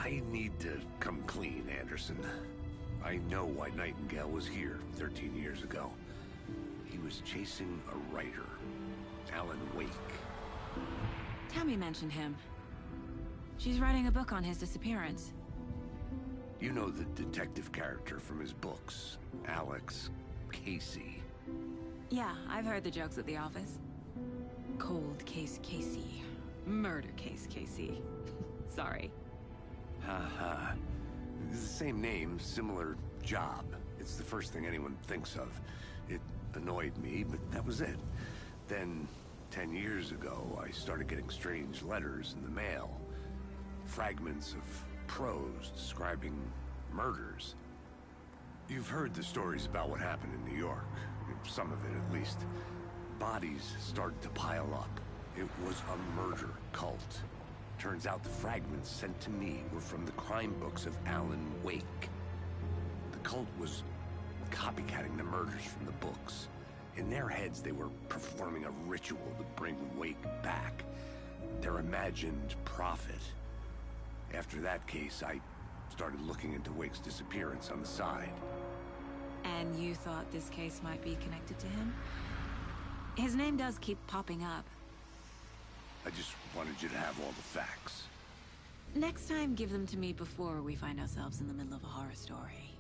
I need to come clean, Anderson. I know why Nightingale was here 13 years ago. He was chasing a writer, Alan Wake. Tammy mentioned him. She's writing a book on his disappearance. You know the detective character from his books, Alex Casey. Yeah, I've heard the jokes at the office. Cold case Casey. Murder case Casey. Sorry. Haha. It's the same name, similar job. It's the first thing anyone thinks of. It annoyed me, but that was it. Then, 10 years ago, I started getting strange letters in the mail. Fragments of prose describing murders. You've heard the stories about what happened in New York. Some of it, at least. Bodies started to pile up. It was a murder cult. Turns out the fragments sent to me were from the crime books of Alan Wake. The cult was copycatting the murders from the books. In their heads, they were performing a ritual to bring Wake back. Their imagined prophet. After that case, I started looking into Wake's disappearance on the side. And you thought this case might be connected to him? His name does keep popping up. I just wanted you to have all the facts. Next time, give them to me before we find ourselves in the middle of a horror story.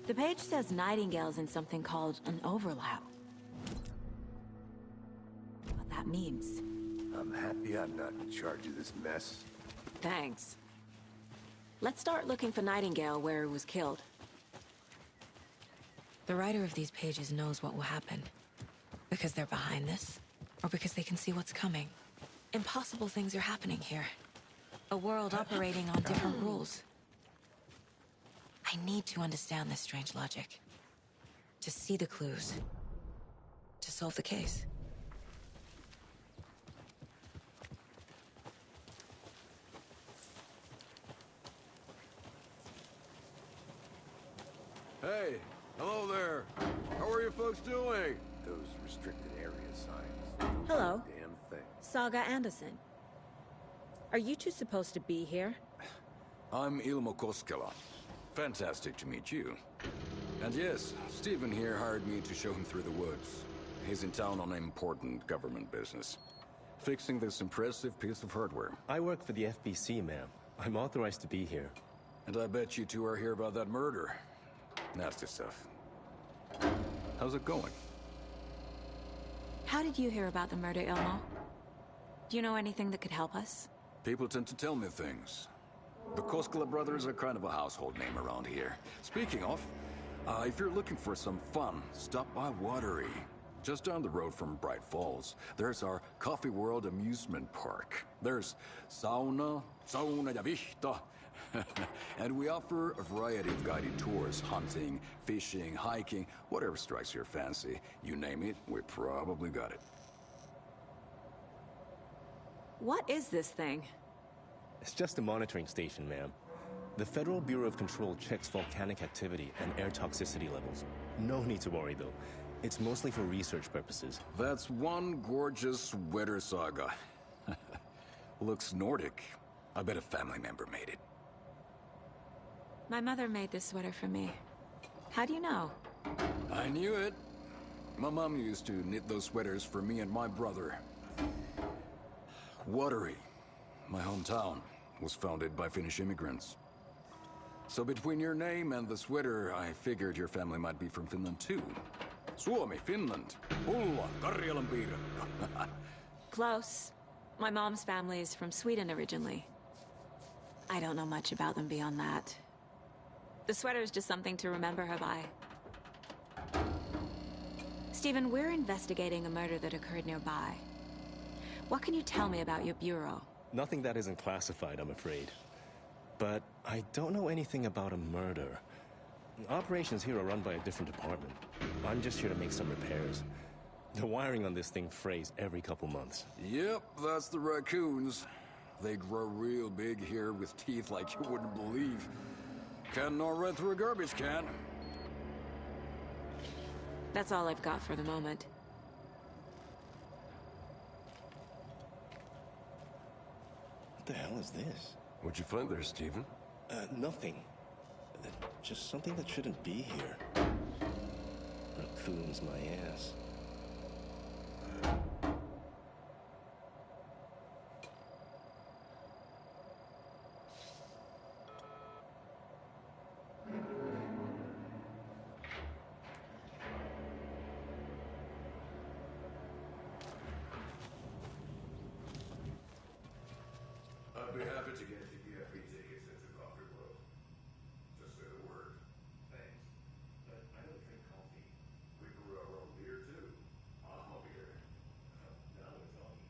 The page says Nightingale's in something called an overlap. What that means. I'm happy I'm not in charge of this mess. Thanks. Let's start looking for Nightingale where he was killed. The writer of these pages knows what will happen. Because they're behind this, or because they can see what's coming. Impossible things are happening here. A world operating on different rules. I need to understand this strange logic. To see the clues. To solve the case. Hey, hello there. How are you folks doing? Those restricted area signs. Hello. Damn thing. Saga Anderson. Are you two supposed to be here? I'm Ilmo Koskela. Fantastic to meet you. And yes, Stephen here hired me to show him through the woods. He's in town on important government business. Fixing this impressive piece of hardware. I work for the FBC, ma'am. I'm authorized to be here. And I bet you two are here about that murder. Nasty stuff. How's it going? How did you hear about the murder, Ilmo? Do you know anything that could help us? People tend to tell me things. The Koskela brothers are kind of a household name around here. Speaking of, if you're looking for some fun, stop by Watery. Just down the road from Bright Falls, there's our Coffee World amusement park. There's sauna ja vihta. And we offer a variety of guided tours, hunting, fishing, hiking, whatever strikes your fancy. You name it, we probably got it. What is this thing? It's just a monitoring station, ma'am. The Federal Bureau of Control checks volcanic activity and air toxicity levels. No need to worry, though. It's mostly for research purposes. That's one gorgeous weather saga. Looks Nordic. I bet a family member made it. My mother made this sweater for me. How do you know? I knew it. My mom used to knit those sweaters for me and my brother. Watery, my hometown, was founded by Finnish immigrants. So between your name and the sweater, I figured your family might be from Finland too. Suomi, Finland. Ulla, Karjalan piirakka. Close. My mom's family is from Sweden originally. I don't know much about them beyond that. The sweater is just something to remember her by. Stephen, we're investigating a murder that occurred nearby. What can you tell me about your bureau? Nothing that isn't classified, I'm afraid. But I don't know anything about a murder. Operations here are run by a different department. I'm just here to make some repairs. The wiring on this thing frays every couple months. Yep, that's the raccoons. They grow real big here with teeth like you wouldn't believe. Can't gnaw right through a garbage can. That's all I've got for the moment. What the hell is this? What'd you find there, Stephen? Nothing. Just something that shouldn't be here. Raccoons, my ass. I'd be happy to get the VIP tickets into Coffee World. Just say the word. Thanks. But I don't drink coffee. We brew our own beer too. Alma beer. Now we're talking.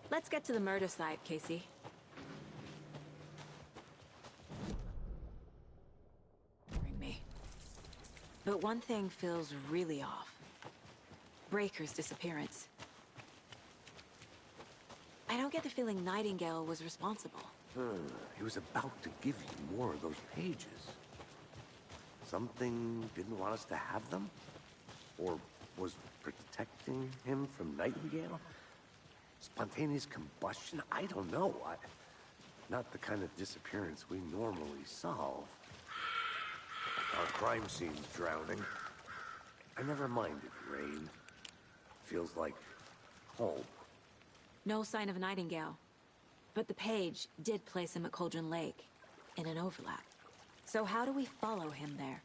Let's get to the murder site, Casey. Bring me. But one thing feels really off. Breaker's disappearance. I don't get the feeling Nightingale was responsible. He was about to give you more of those pages. Something didn't want us to have them? Or was protecting him from Nightingale? Spontaneous combustion? I don't know. Not the kind of disappearance we normally solve. Our crime scene's drowning. I never minded rain. Feels like home. No sign of Nightingale. But the page did place him at Cauldron Lake, in an overlap. So how do we follow him there?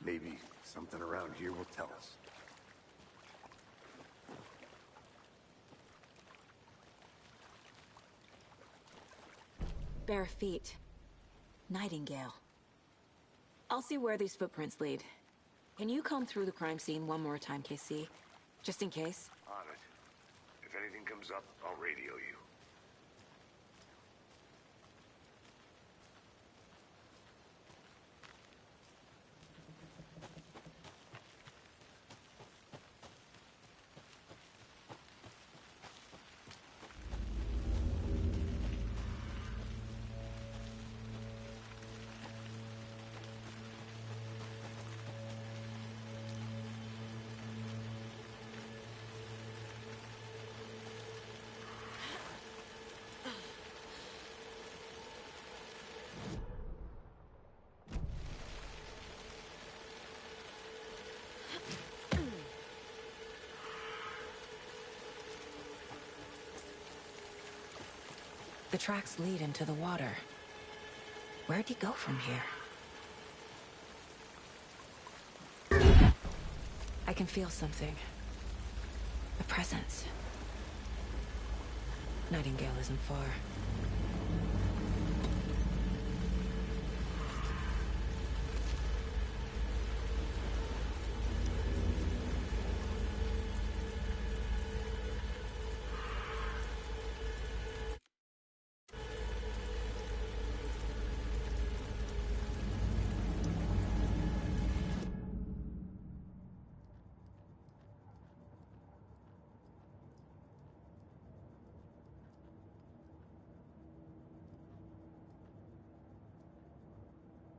Maybe something around here will tell us. Bare feet. Nightingale. I'll see where these footprints lead. Can you comb through the crime scene one more time, KC? Just in case? On it. If anything comes up, I'll radio you. The tracks lead into the water. Where'd he go from here? I can feel something. A presence. Nightingale isn't far.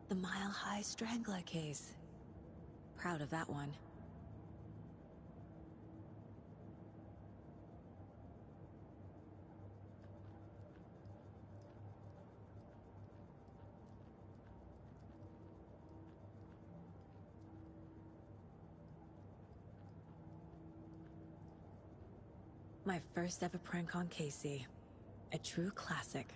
The Mile High Strangler case. Proud of that one. My first ever prank on Casey. A true classic.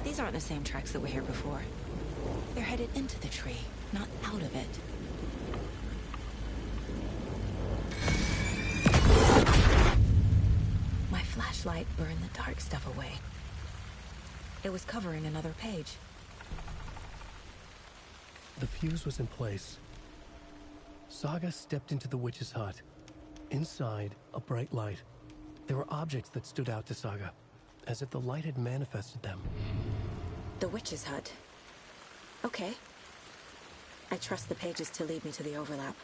These aren't the same tracks that were here before. They're headed into the tree, not out of it. My flashlight burned the dark stuff away. It was covering another page. The fuse was in place. Saga stepped into the witch's hut. Inside, a bright light. There were objects that stood out to Saga, as if the light had manifested them. The witch's hut. Okay. I trust the pages to lead me to the overlap.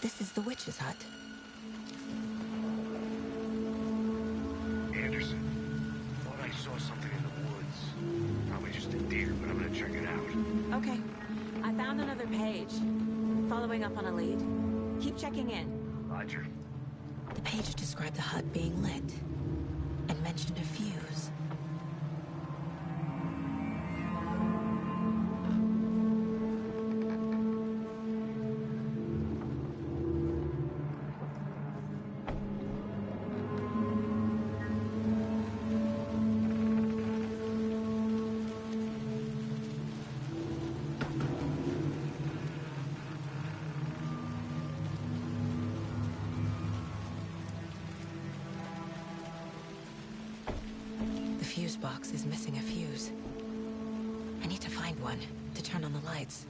This is the witch's hut. Anderson, thought I saw something in the woods. Probably just a deer, but I'm gonna check it out. Okay. I found another page. Following up on a lead. Keep checking in. Roger. The page described the hut being lit and mentioned a fuse. The fuse box is missing a fuse. I need to find one to turn on the lights.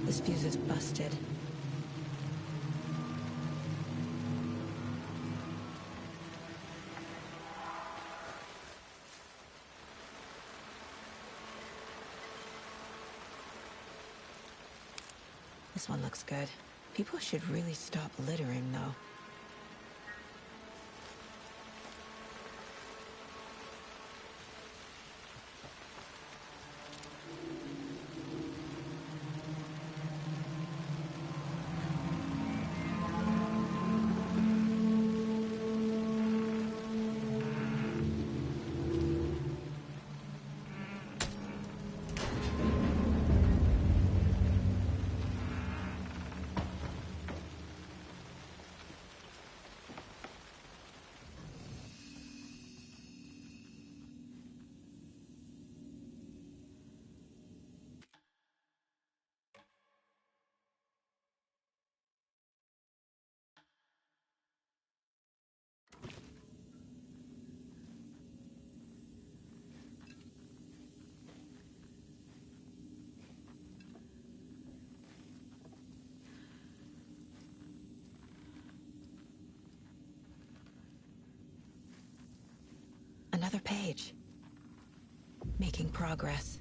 This fuse is busted. This one looks good. People should really stop littering, though. Another page. Making progress.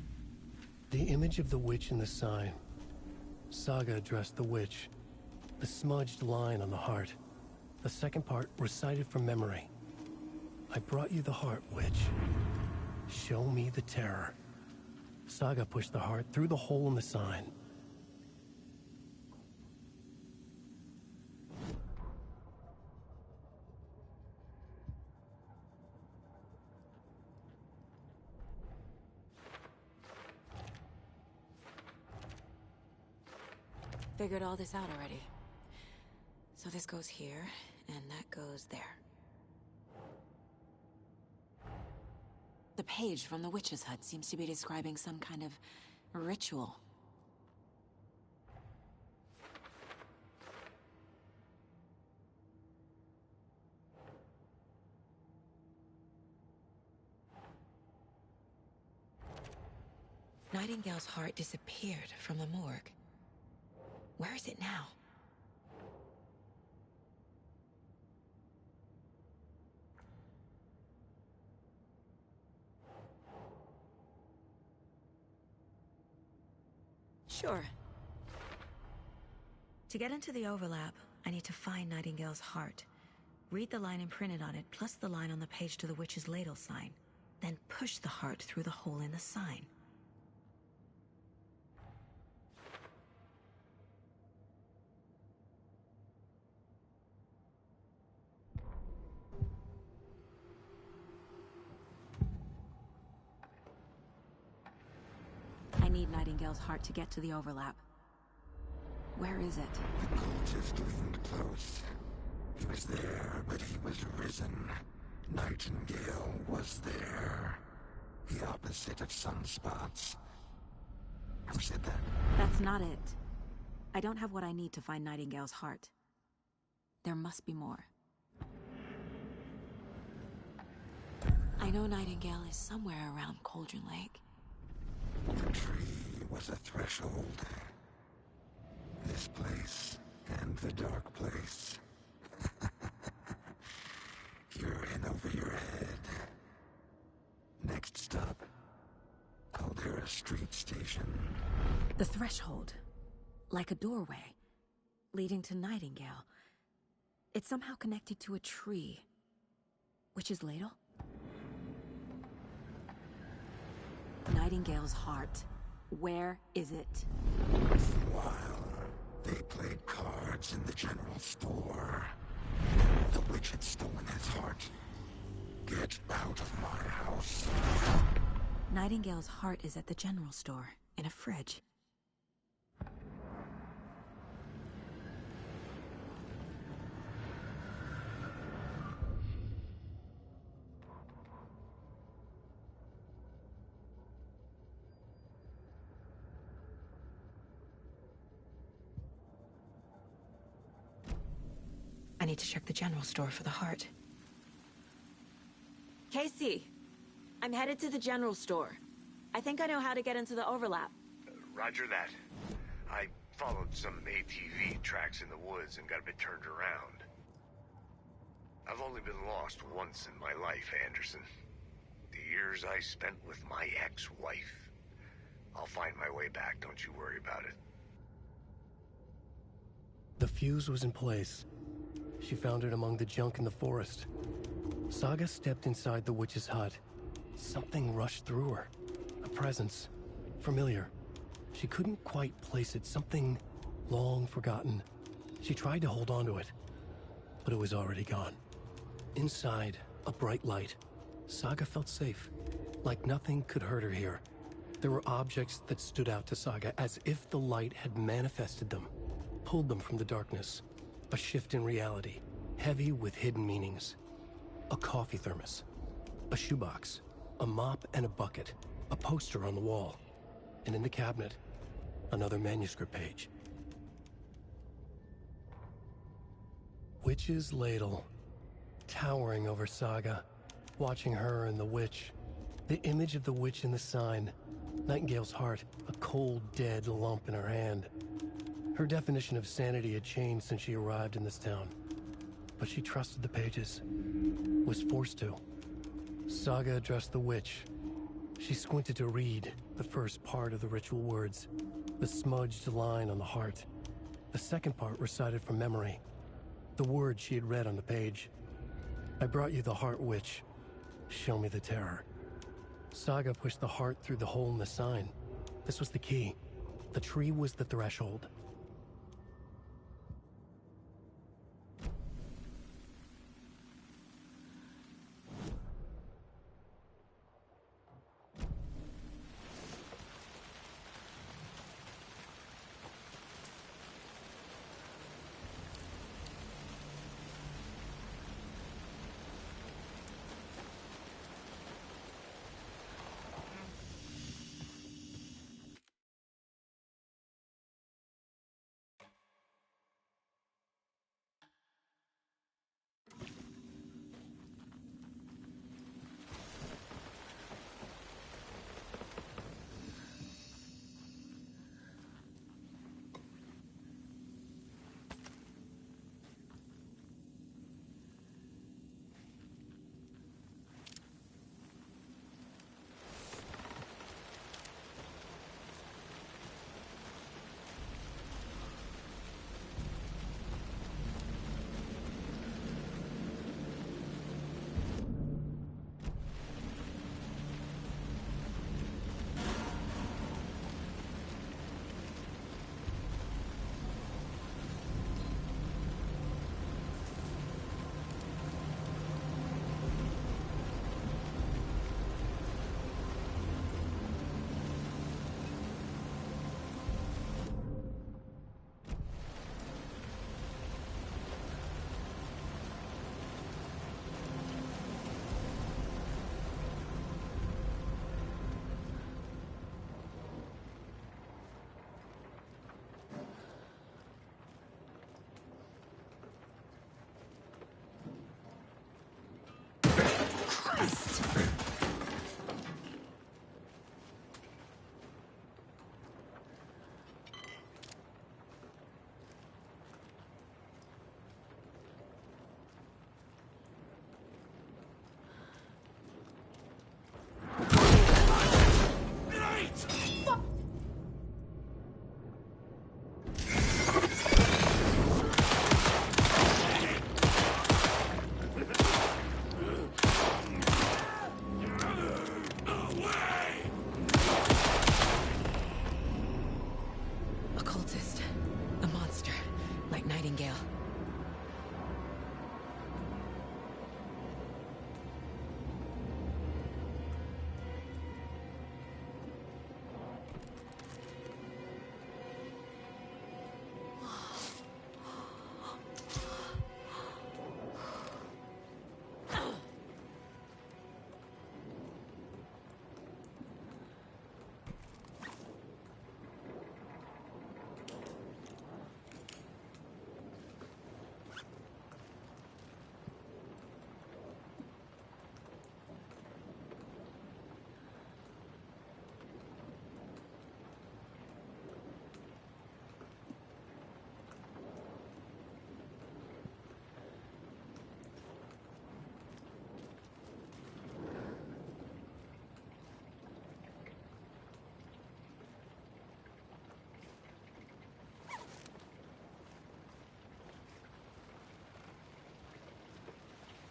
The image of the witch in the sign. Saga addressed the witch. The smudged line on the heart. The second part recited from memory. I brought you the heart, witch. Show me the terror. Saga pushed the heart through the hole in the sign. Figured all this out already. So this goes here, and that goes there. The page from the witch's hut seems to be describing some kind of ritual. Nightingale's heart disappeared from the morgue. Where is it now? Sure. To get into the overlap, I need to find Nightingale's heart. Read the line imprinted on it, plus the line on the page to the witch's ladle sign. Then push the heart through the hole in the sign. I need Nightingale's heart to get to the overlap. Where is it? The cultist leaned close. He was there, but he was risen. Nightingale was there. The opposite of sunspots. Who said that? That's not it. I don't have what I need to find Nightingale's heart. There must be more. I know Nightingale is somewhere around Cauldron Lake. The tree was a threshold. This place and the dark place. You're in over your head. Next stop, Caldera Street Station. The threshold. Like a doorway. Leading to Nightingale. It's somehow connected to a tree. Witch's ladle? Nightingale's heart. Where is it? While they played cards in the general store, the witch had stolen his heart. Get out of my house. Nightingale's heart is at the general store, in a fridge. I need to check the general store for the heart. Casey, I'm headed to the general store. I think I know how to get into the overlap. Roger that. I followed some ATV tracks in the woods and got a bit turned around. I've only been lost once in my life, Anderson. The years I spent with my ex-wife. I'll find my way back, don't you worry about it. The fuse was in place. She found it among the junk in the forest. Saga stepped inside the witch's hut. Something rushed through her. A presence. Familiar. She couldn't quite place it. Something long forgotten. She tried to hold on to it, but it was already gone. Inside, a bright light. Saga felt safe. Like nothing could hurt her here. There were objects that stood out to Saga as if the light had manifested them, pulled them from the darkness. A shift in reality, heavy with hidden meanings. A coffee thermos, a shoebox, a mop and a bucket, a poster on the wall, and in the cabinet, another manuscript page. Witch's ladle, towering over Saga, watching her and the witch. The image of the witch in the sign, Nightingale's heart, a cold, dead lump in her hand. Her definition of sanity had changed since she arrived in this town. But she trusted the pages. Was forced to. Saga addressed the witch. She squinted to read the first part of the ritual words, the smudged line on the heart. The second part recited from memory, the words she had read on the page. I brought you the heart, witch. Show me the terror. Saga pushed the heart through the hole in the sign. This was the key. The tree was the threshold. Nightingale.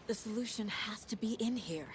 The solution has to be in here.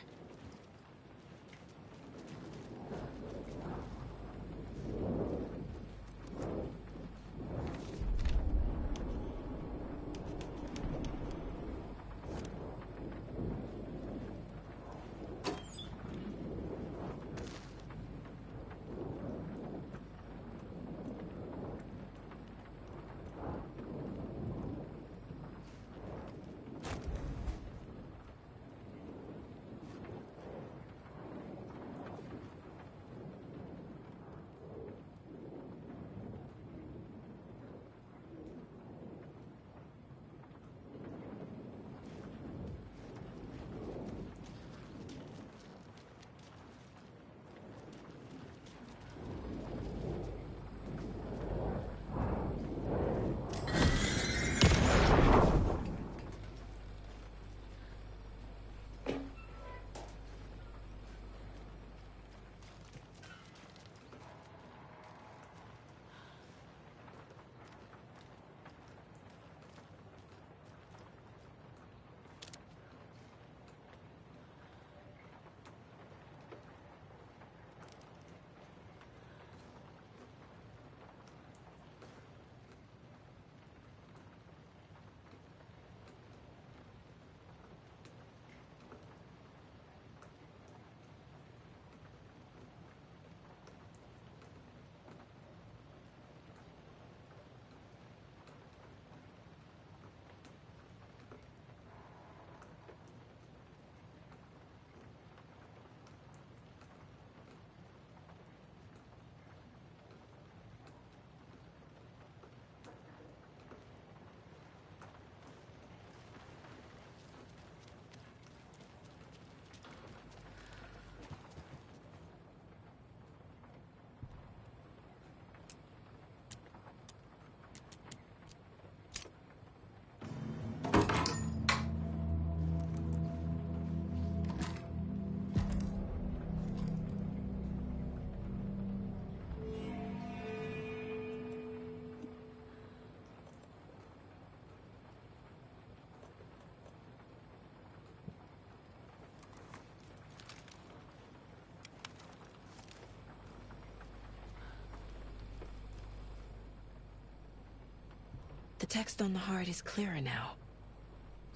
The text on the heart is clearer now.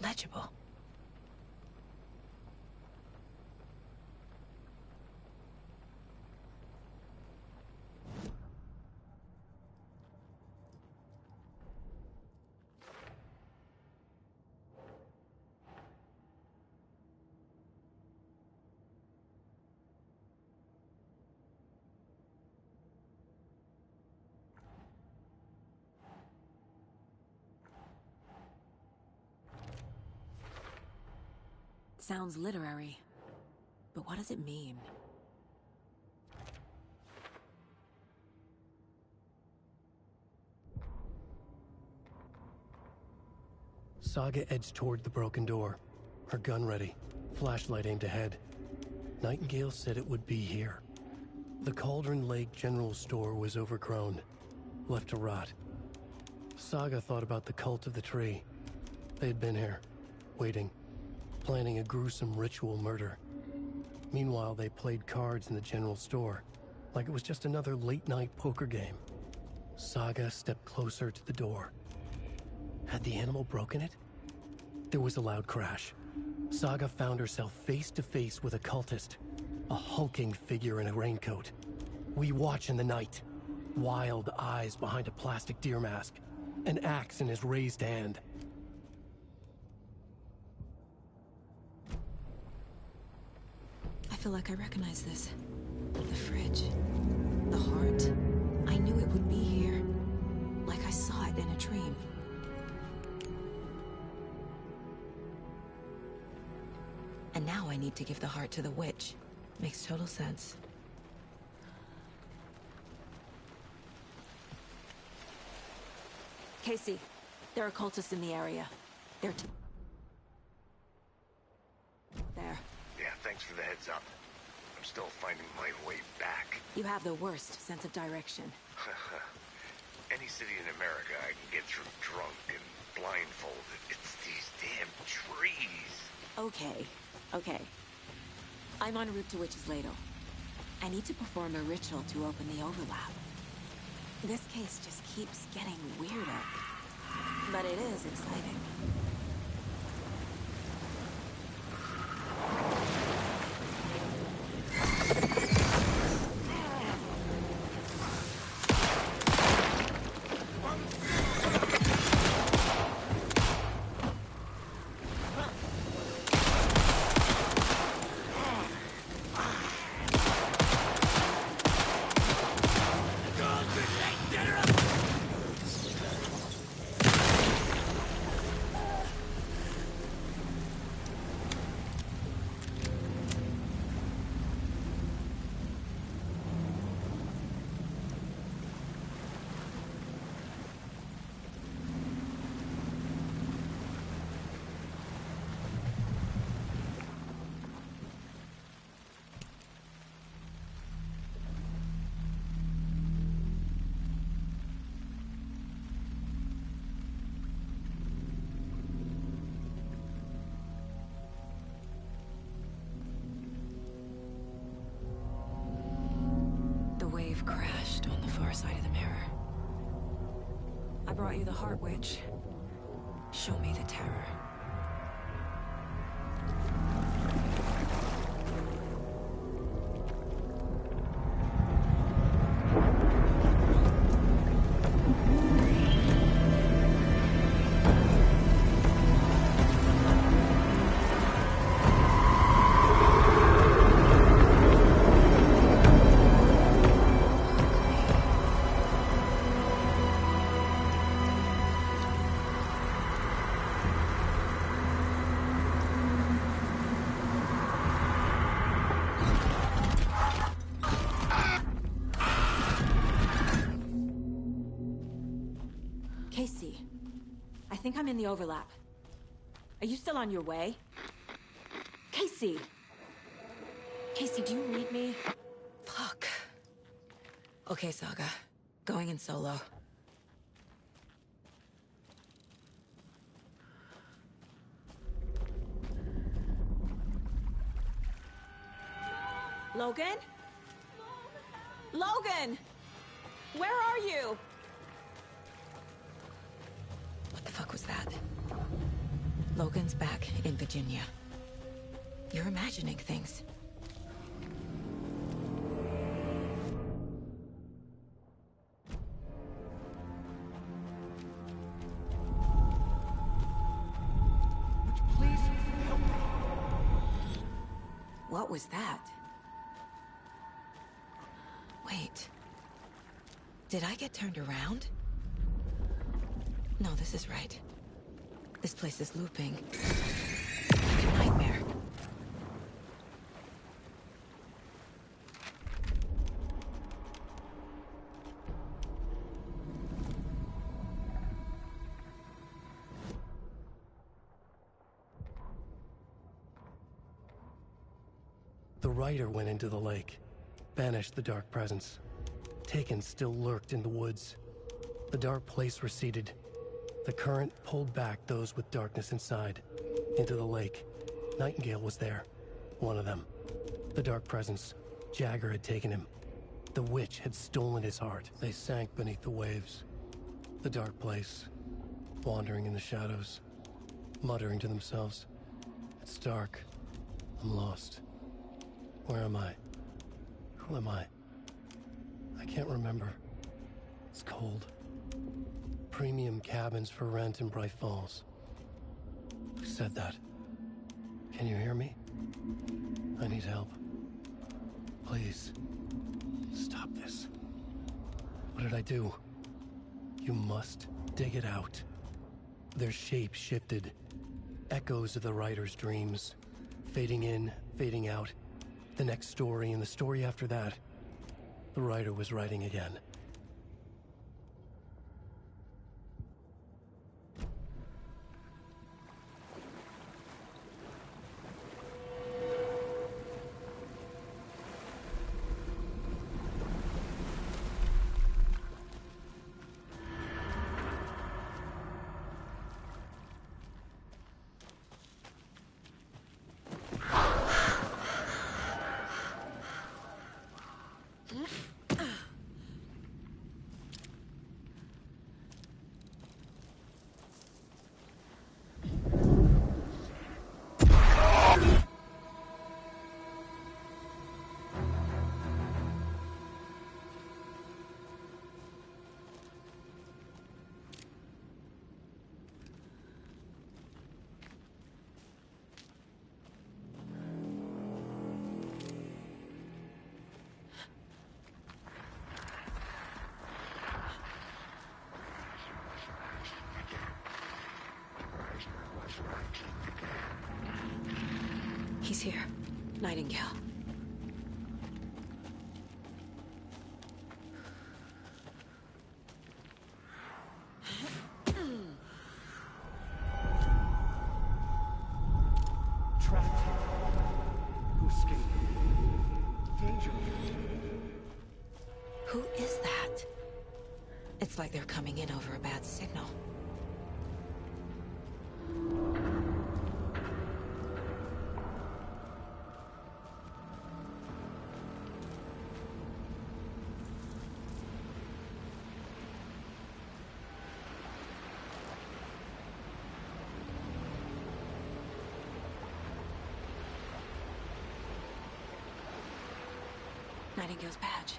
Legible. Sounds literary, but what does it mean? Saga edged toward the broken door, her gun ready, flashlight aimed ahead. Nightingale said it would be here. The Cauldron Lake General Store was overgrown, left to rot. Saga thought about the cult of the tree. They had been here, waiting, planning a gruesome ritual murder. Meanwhile, they played cards in the general store, like it was just another late-night poker game. Saga stepped closer to the door. Had the animal broken it? There was a loud crash. Saga found herself face to face with a cultist, a hulking figure in a raincoat. We watch in the night, wild eyes behind a plastic deer mask, an axe in his raised hand. I feel like I recognize this. The fridge. The heart. I knew it would be here. Like I saw it in a dream. And now I need to give the heart to the witch. Makes total sense. Casey, there are cultists in the area. They're there. Yeah, thanks for the heads up. I'm still finding my way back. You have the worst sense of direction. Any city in America I can get through drunk and blindfolded. It's these damn trees. Okay. I'm en route to Witch's Ladle. I need to perform a ritual to open the overlap. This case just keeps getting weirder. But it is exciting. Crashed on the far side of the mirror. I brought you the Heart Witch. Show me the terror. Casey, I think I'm in the overlap. Are you still on your way? Casey! Casey, do you read me? Fuck. Okay, Saga. Going in solo. Logan? Logan! Where are you? What the fuck was that? Logan's back in Virginia. You're imagining things. Please help me. What was that? Wait. Did I get turned around? No, this is right. This place is looping. Like a nightmare. The rider went into the lake, banished the dark presence. Taken still lurked in the woods. The dark place receded. The current pulled back those with darkness inside, into the lake. Nightingale was there, one of them. The dark presence, Jagger had taken him. The witch had stolen his heart. They sank beneath the waves. The dark place, wandering in the shadows, muttering to themselves. It's dark. I'm lost. Where am I? Who am I? I can't remember. It's cold. Premium cabins for rent in Bright Falls. Who said that? Can you hear me? I need help. Please. Stop this. What did I do? You must dig it out. Their shape shifted. Echoes of the writer's dreams. Fading in, fading out. The next story and the story after that. The writer was writing again. He's here. Nightingale. Trapped here. Who escaped? Danger. Who is that? It's like they're coming in over a bad signal. Nightingale's badge.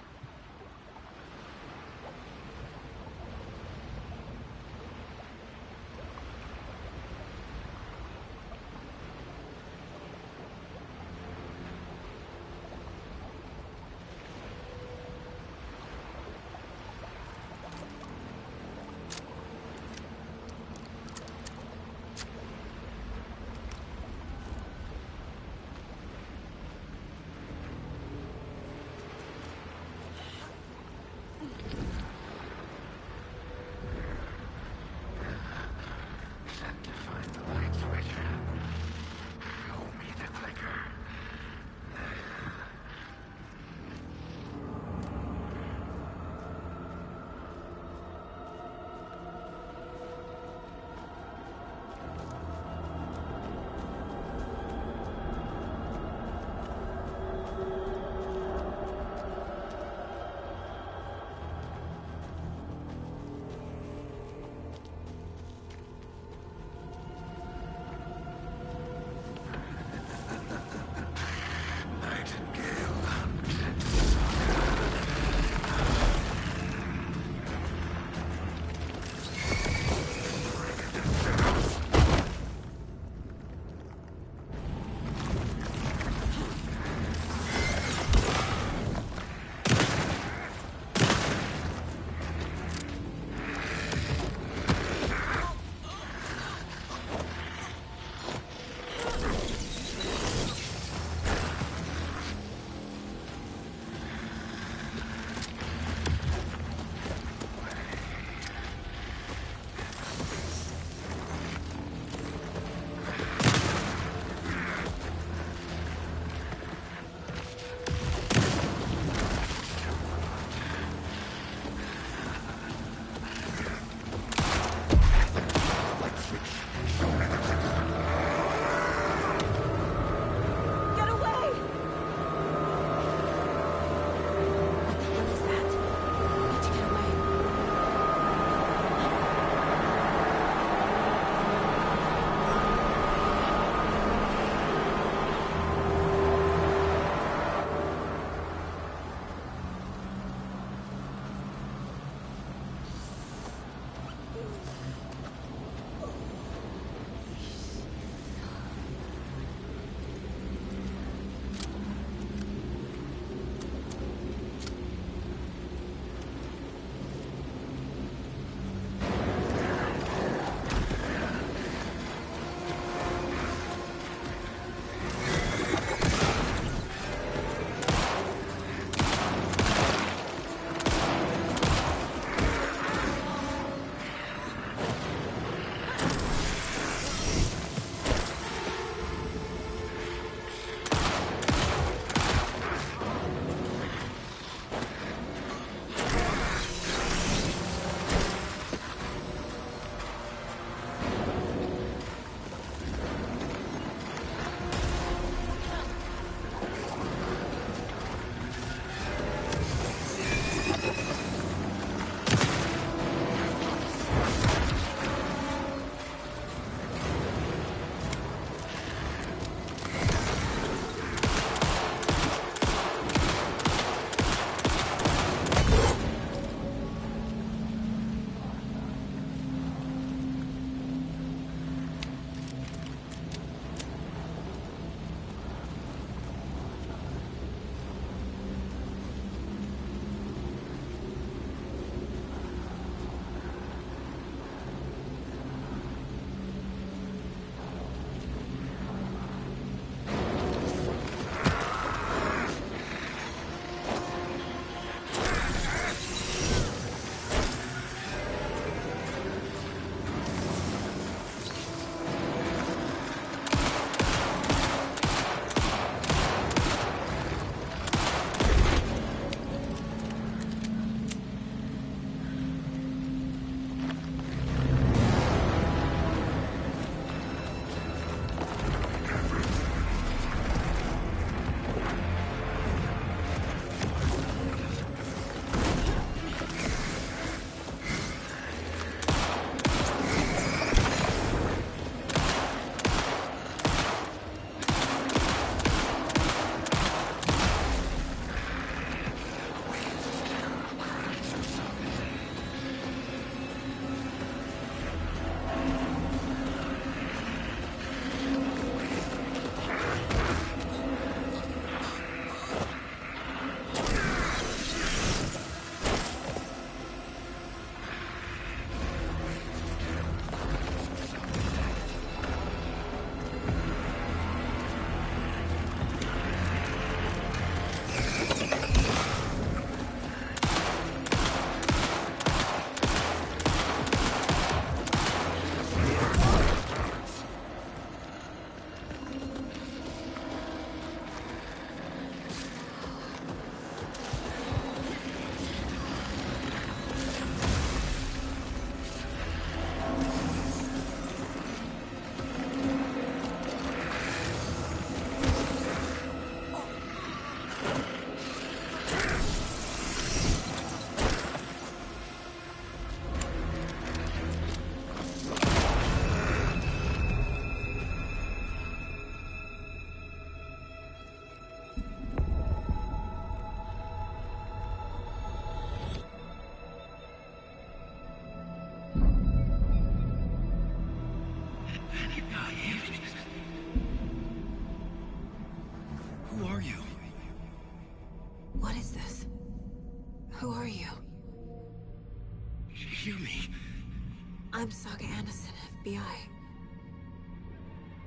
I'm Saga Anderson, FBI.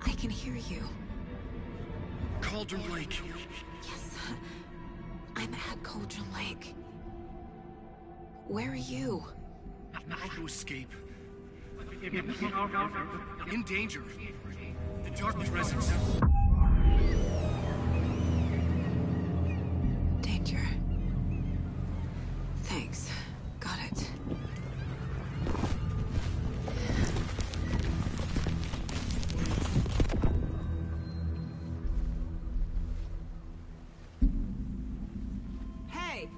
I can hear you. Cauldron Lake. Yes, I'm at Cauldron Lake. Where are you? How to escape. In danger. The Dark Presence. Danger. Thanks. Got it. Hey!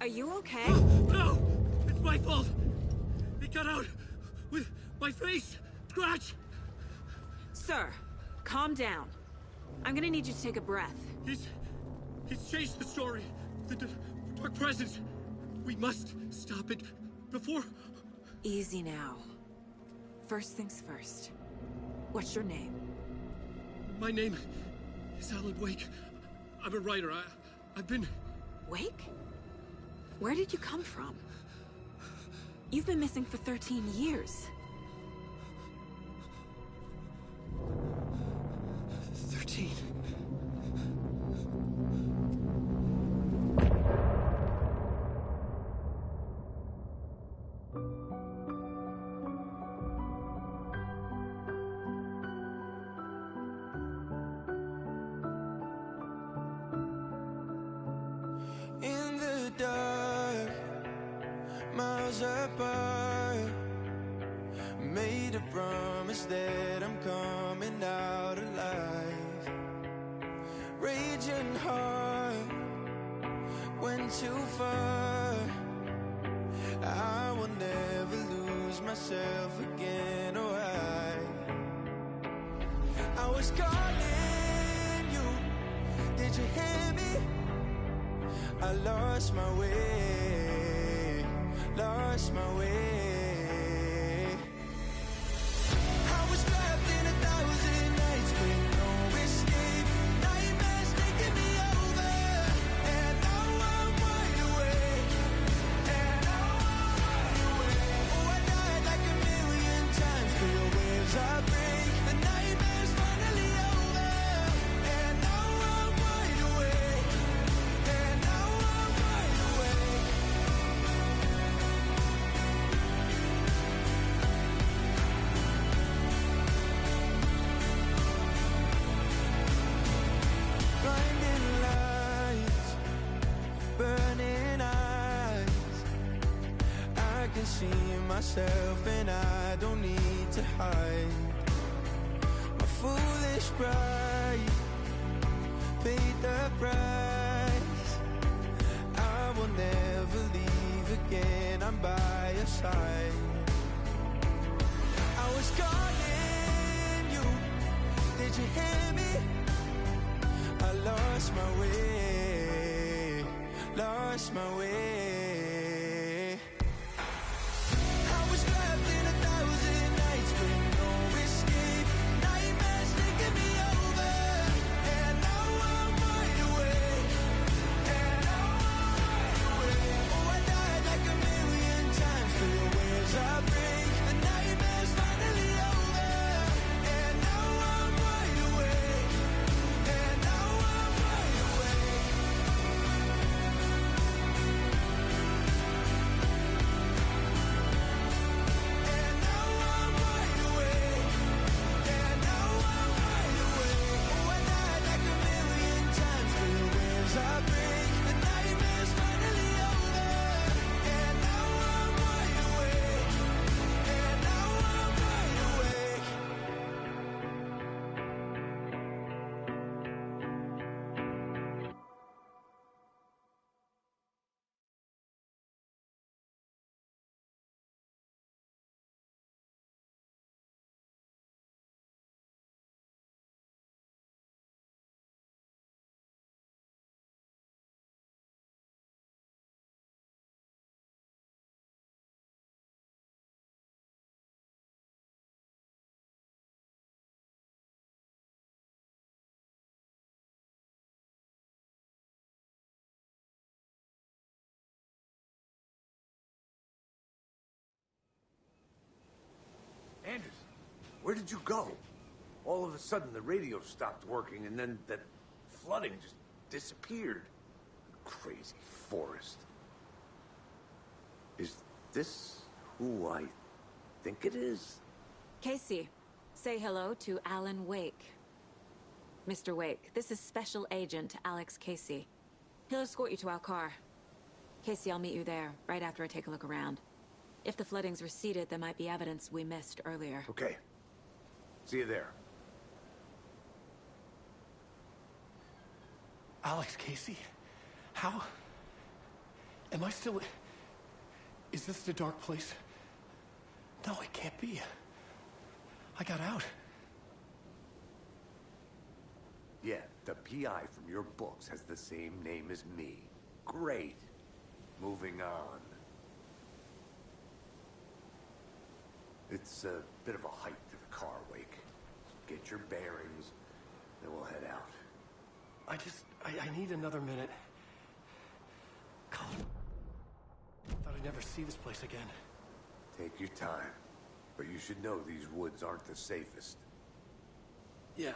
Are you okay? No! It's my fault! It got out with my face! Scratch! Sir, calm down. I'm gonna need you to take a breath. He's changed the story. The Dark Presence. We must stop it before... Easy now. First things first. What's your name? My name is Alan Wake. I'm a writer. I've been... Wake? Where did you come from? You've been missing for 13 years. 13. In the dark, miles apart, made a promise that I'm coming out alive. Raging heart, went too far. I will never lose myself again, or I was calling you, did you hear me? I lost my way, lost my way. I was trapped in 1,000 nights with no escape. Nightmares taking me over, and now I'm wide awake. And now I'm wide awake. Oh, I died like 1,000,000 times for your waves I break. The nightmare's finally over, and now I'm wide awake. And now I'm wide awake. Blinding lights, burning eyes. I can see myself and I don't need to hide. My foolish pride paid the price. I will never leave again, I'm by your side. I was calling you, did you hear me? I lost my way, lost my way. I was trapped in 1,000 nights with no escape. Nightmares taking me over, and now I'm wide awake. And now I'm wide awake. Oh, I died like 1,000,000 times for your waves I break. The nightmare's finally over, and now I'm wide awake. And now I'm wide awake. Where did you go? All of a sudden, the radio stopped working, and then that flooding just disappeared. Crazy forest. Is this who I think it is? Casey, say hello to Alan Wake. Mr. Wake, this is Special Agent Alex Casey. He'll escort you to our car. Casey, I'll meet you there, right after I take a look around. If the flooding's receded, there might be evidence we missed earlier. Okay. See you there. Alex Casey? How? Am I still... Is this the dark place? No, it can't be. I got out. Yeah, the PI from your books has the same name as me. Great. Moving on. It's a bit of a hike to the car, Wake. Get your bearings, then we'll head out. I need another minute. Colin. Thought I'd never see this place again. Take your time. But you should know these woods aren't the safest. Yeah.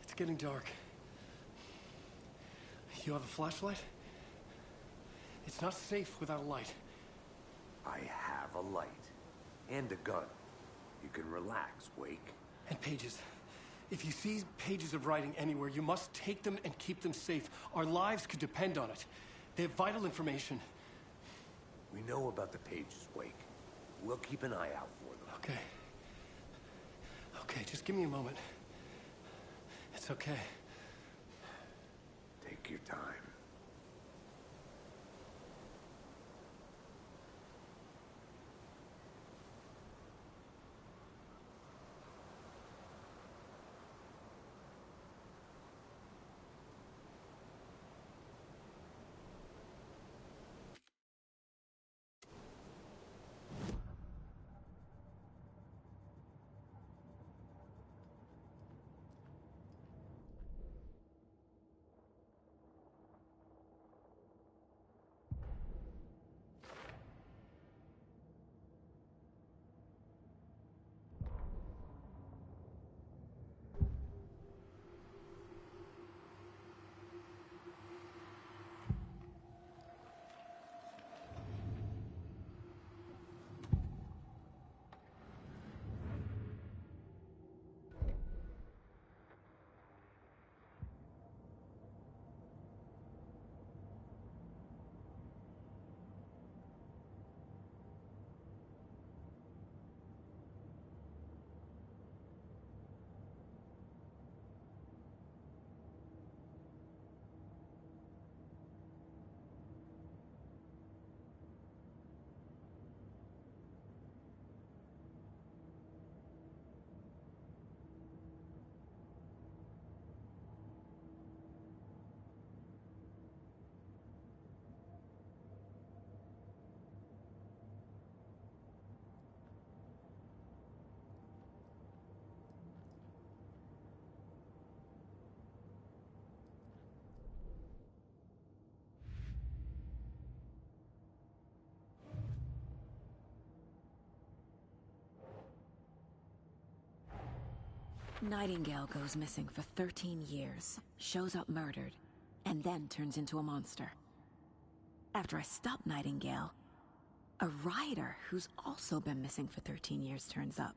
It's getting dark. You have a flashlight? It's not safe without a light. I have a light. And a gun. You can relax, Wake. And pages. If you see pages of writing anywhere, you must take them and keep them safe. Our lives could depend on it. They have vital information. We know about the pages, Wake. We'll keep an eye out for them. Okay. Okay, just give me a moment. It's okay. Take your time. Nightingale goes missing for 13 years, shows up murdered, and then turns into a monster. After I stop Nightingale, a rider who's also been missing for 13 years turns up.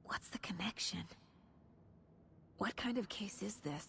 What's the connection? What kind of case is this?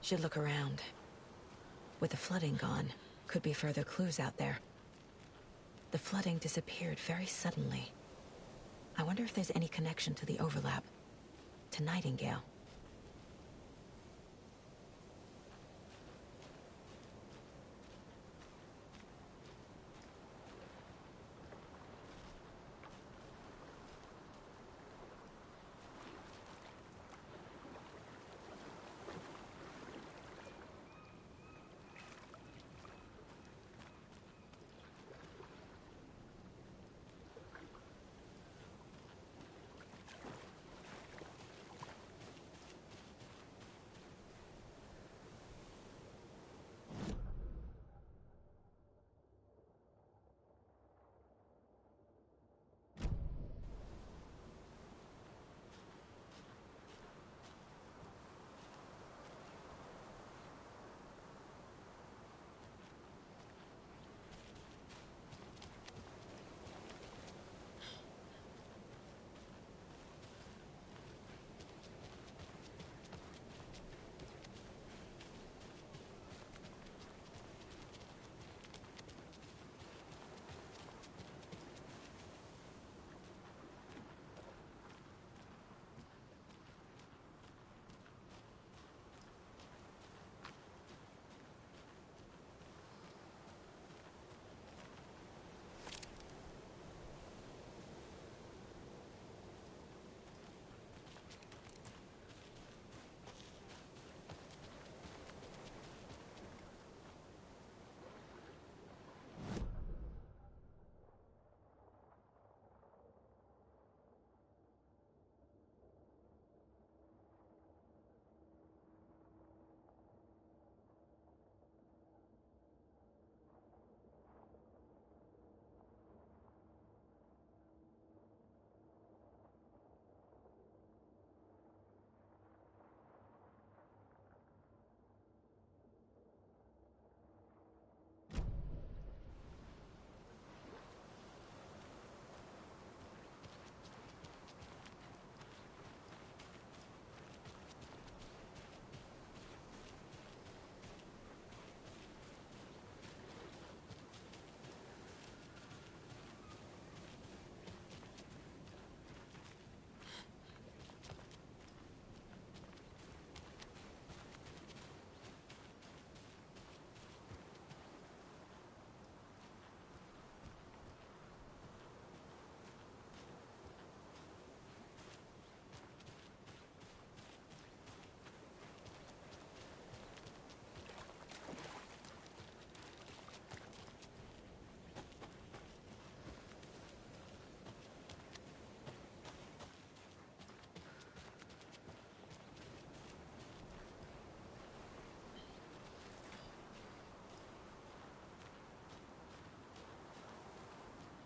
Should look around. With the flooding gone, could be further clues out there. The flooding disappeared very suddenly. I wonder if there's any connection to the overlap. To Nightingale.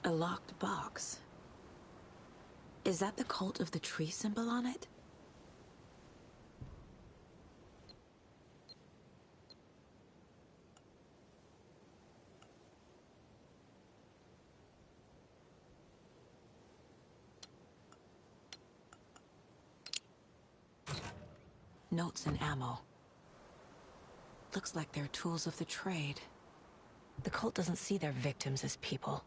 A locked box. Is that the cult of the tree symbol on it? Notes and ammo. Looks like they're tools of the trade. The cult doesn't see their victims as people.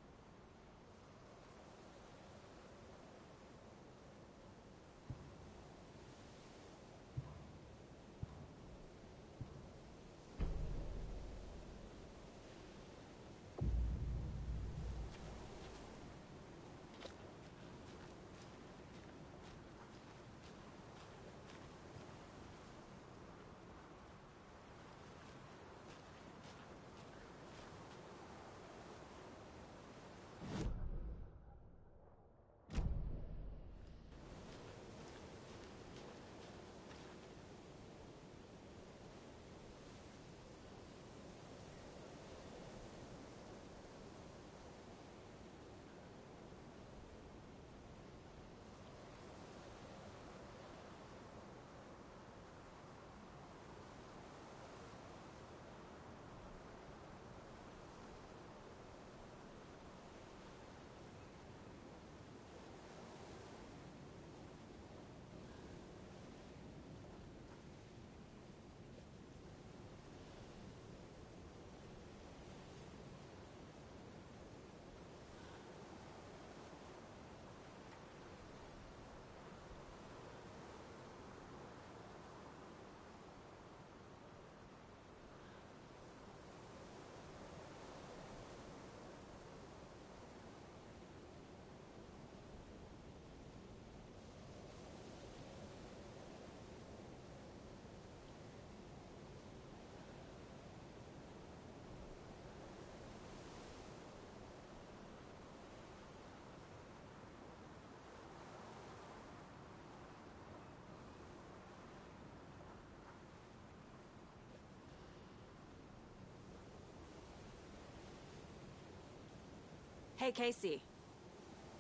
Hey, Casey.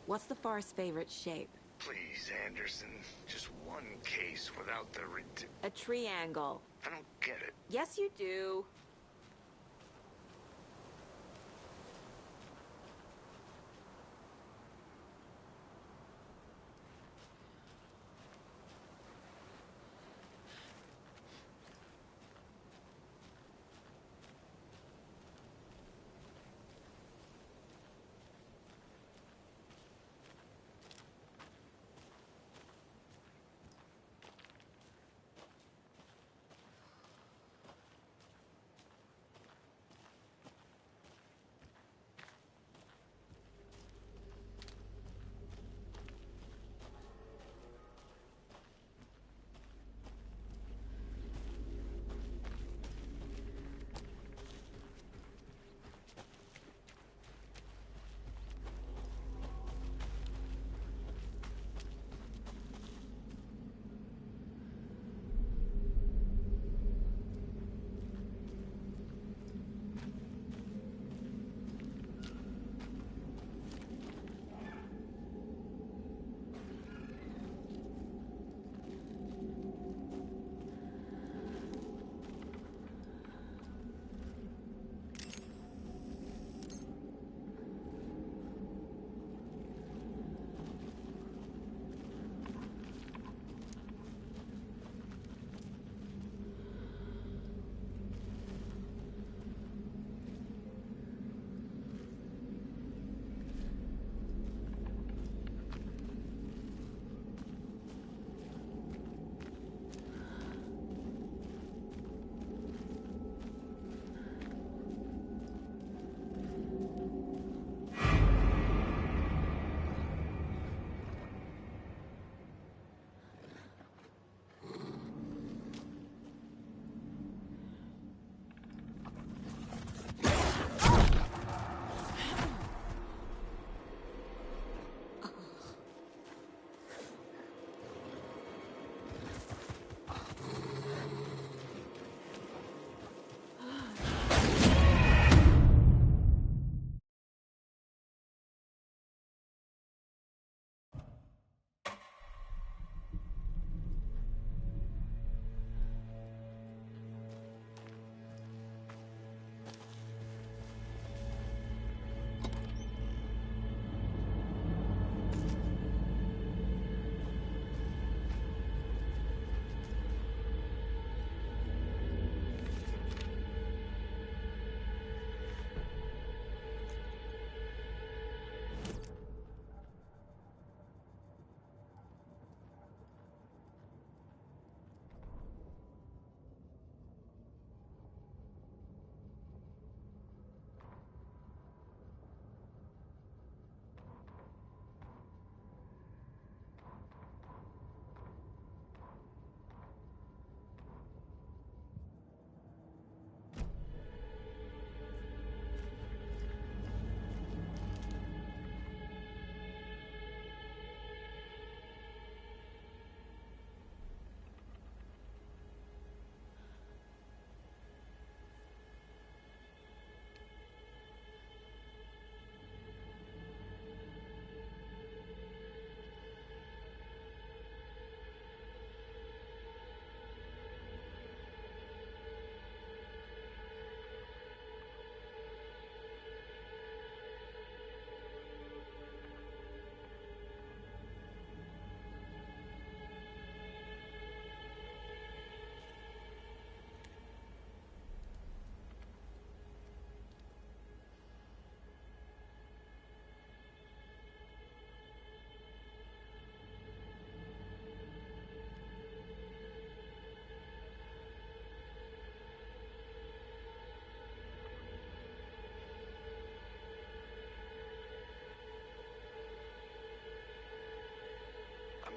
What's the forest's favorite shape? Please, Anderson. Just one case without the A triangle. I don't get it. Yes, you do.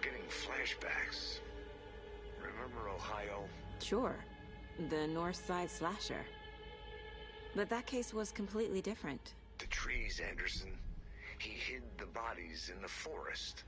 getting flashbacks. Remember Ohio? Sure. The North Side slasher. But that case was completely different. The trees, Anderson. He hid the bodies in the forest.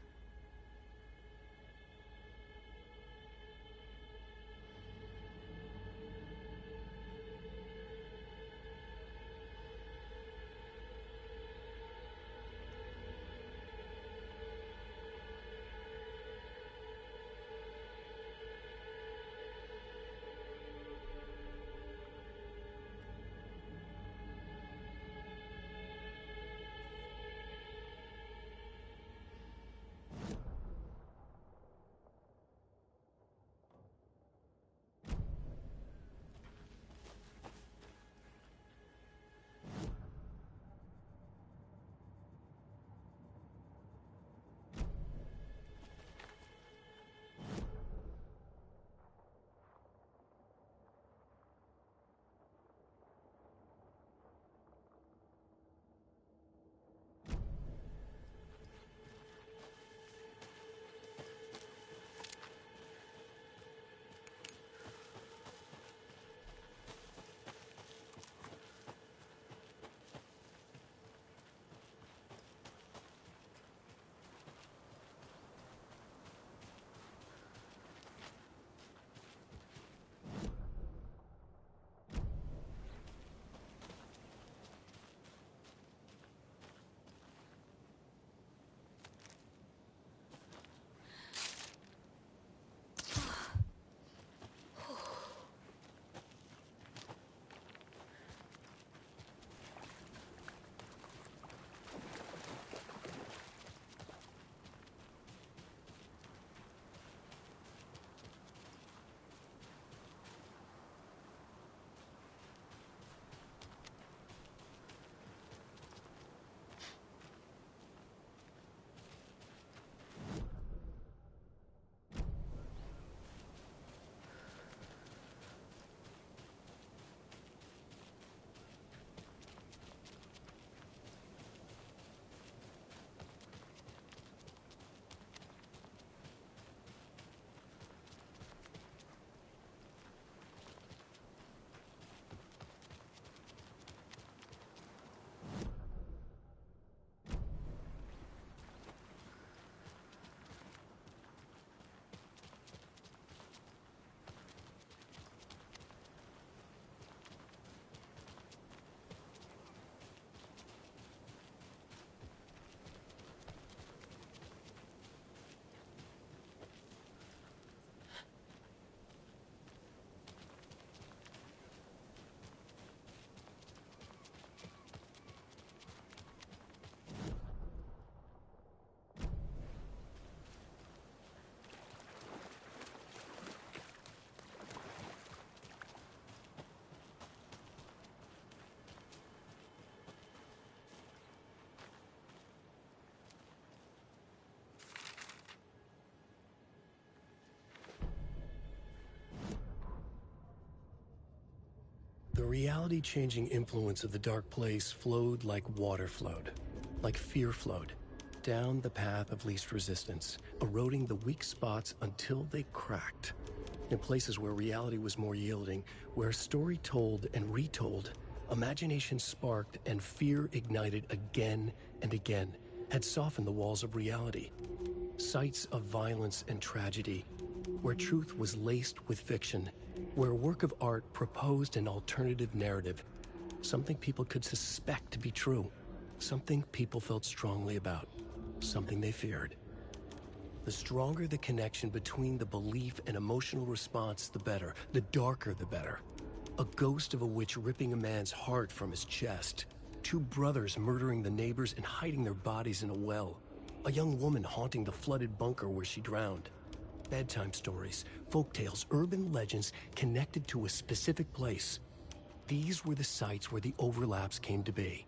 The reality-changing influence of the dark place flowed like water flowed, like fear flowed, down the path of least resistance, eroding the weak spots until they cracked. In places where reality was more yielding, where story told and retold, imagination sparked and fear ignited again and again, had softened the walls of reality. Sites of violence and tragedy, where truth was laced with fiction, where a work of art proposed an alternative narrative, something people could suspect to be true, something people felt strongly about, something they feared. The stronger the connection between the belief and emotional response, the better. The darker, the better. A ghost of a witch ripping a man's heart from his chest. Two brothers murdering the neighbors and hiding their bodies in a well. A young woman haunting the flooded bunker where she drowned. Bedtime stories, folktales, urban legends connected to a specific place. These were the sites where the overlaps came to be.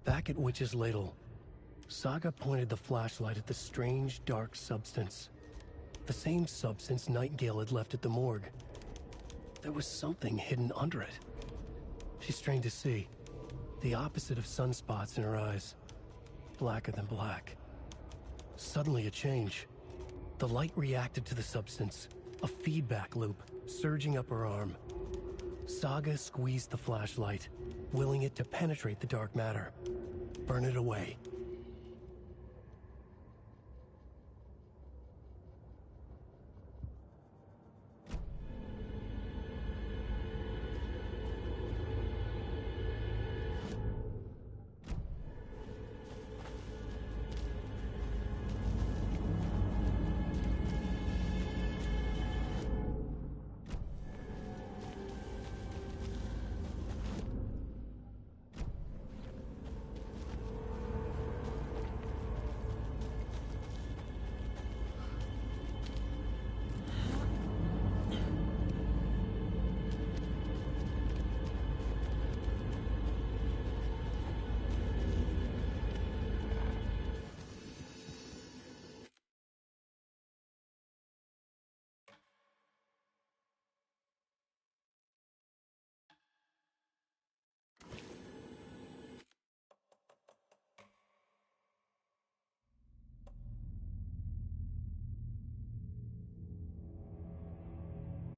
Back at Witch's Ladle, Saga pointed the flashlight at the strange, dark substance. The same substance Nightingale had left at the morgue. There was something hidden under it. She strained to see. The opposite of sunspots in her eyes. Blacker than black. Suddenly a change. The light reacted to the substance, a feedback loop surging up her arm. Saga squeezed the flashlight, willing it to penetrate the dark matter, burn it away.